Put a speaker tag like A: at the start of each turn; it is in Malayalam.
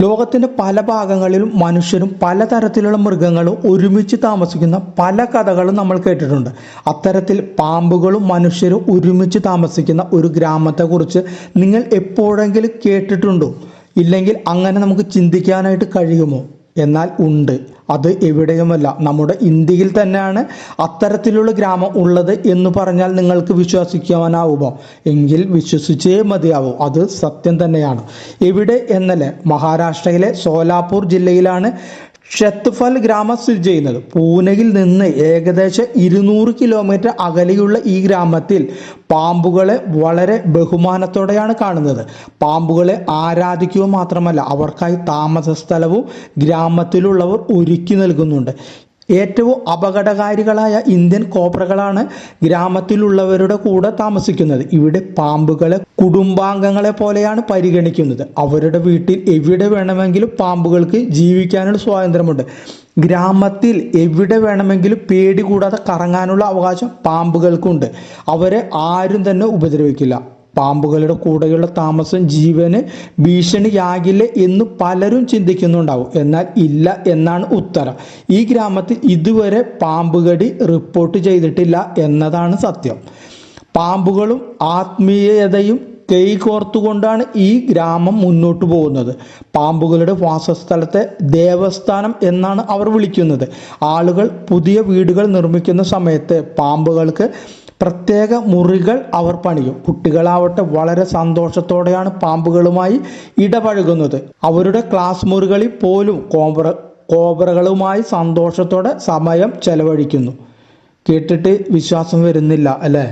A: ലോകത്തിന്റെ പല ഭാഗങ്ങളിലും മനുഷ്യരും പലതരത്തിലുള്ള മൃഗങ്ങളും ഒരുമിച്ച് താമസിക്കുന്ന പല കഥകളും നമ്മൾ കേട്ടിട്ടുണ്ട്. അത്തരത്തിൽ പാമ്പുകളും മനുഷ്യരും ഒരുമിച്ച് താമസിക്കുന്ന ഒരു ഗ്രാമത്തെക്കുറിച്ച് നിങ്ങൾ എപ്പോഴെങ്കിലും കേട്ടിട്ടുണ്ടോ? ഇല്ലെങ്കിൽ അങ്ങനെ നമുക്ക് ചിന്തിക്കാനായിട്ട് കഴിയുമോ? എന്നാൽ ഉണ്ട്. അത് എവിടെയുമല്ല, നമ്മുടെ ഇന്ത്യയിൽ തന്നെയാണ് അത്തരത്തിലുള്ള ഗ്രാമം ഉള്ളത് എന്ന് പറഞ്ഞാൽ നിങ്ങൾക്ക് വിശ്വസിക്കാനാവുമോ? എങ്കിൽ വിശ്വസിച്ചേ മതിയാവൂ, അത് സത്യം തന്നെയാണ്. എവിടെ എന്നല്ലേ, മഹാരാഷ്ട്രയിലെ സോലാപൂർ ജില്ലയിലാണ് ഷത്ഫൽ ഗ്രാമം സ്ഥിതി ചെയ്യുന്നത്. പൂനെയിൽ നിന്ന് ഏകദേശം 200 കിലോമീറ്റർ അകലെയുള്ള ഈ ഗ്രാമത്തിൽ പാമ്പുകളെ വളരെ ബഹുമാനത്തോടെയാണ് കാണുന്നത്. പാമ്പുകളെ ആരാധിക്കുക മാത്രമല്ല, അവർക്കായി താമസ സ്ഥലവും ഗ്രാമത്തിലുള്ളവർ ഒരുക്കി നൽകുന്നുണ്ട്. ഏറ്റവും അപകടകാരികളായ ഇന്ത്യൻ കോബ്രകളാണ് ഗ്രാമത്തിലുള്ളവരുടെ കൂടെ താമസിക്കുന്നത്. ഇവിടെ പാമ്പുകളെ കുടുംബാംഗങ്ങളെ പോലെയാണ് പരിഗണിക്കുന്നത്. അവരുടെ വീട്ടിൽ എവിടെ വേണമെങ്കിലും പാമ്പുകൾക്ക് ജീവിക്കാനുള്ള സ്വാതന്ത്ര്യമുണ്ട്. ഗ്രാമത്തിൽ എവിടെ വേണമെങ്കിലും പേടി കൂടാതെ കറങ്ങാനുള്ള അവകാശം പാമ്പുകൾക്കുണ്ട്. അവരെ ആരും തന്നെ ഉപദ്രവിക്കില്ല. പാമ്പുകളുടെ കൂടെയുള്ള താമസം ജീവന് ഭീഷണിയാകില്ലേ എന്ന് പലരും ചിന്തിക്കുന്നുണ്ടാവും. എന്നാൽ ഇല്ല എന്നാണ് ഉത്തരം. ഈ ഗ്രാമത്തിൽ ഇതുവരെ പാമ്പുകടി റിപ്പോർട്ട് ചെയ്തിട്ടില്ല എന്നതാണ് സത്യം. പാമ്പുകളും ആത്മീയതയും കൈകോർത്തുകൊണ്ടാണ് ഈ ഗ്രാമം മുന്നോട്ട് പോകുന്നത്. പാമ്പുകളുടെ വാസസ്ഥലത്തെ ദേവസ്ഥാനം എന്നാണ് അവർ വിളിക്കുന്നത്. ആളുകൾ പുതിയ വീടുകൾ നിർമ്മിക്കുന്ന സമയത്ത് പാമ്പുകൾക്ക് പ്രത്യേക മുറികൾ അവർ പണിയും. കുട്ടികളാവട്ടെ വളരെ സന്തോഷത്തോടെയാണ് പാമ്പുകളുമായി ഇടപഴകുന്നത്. അവരുടെ ക്ലാസ് മുറികളിൽ പോലും കോബ്രകളുമായി സന്തോഷത്തോടെ സമയം ചെലവഴിക്കുന്നു. കേട്ടിട്ട് വിശ്വാസം വരുന്നില്ല അല്ലേ?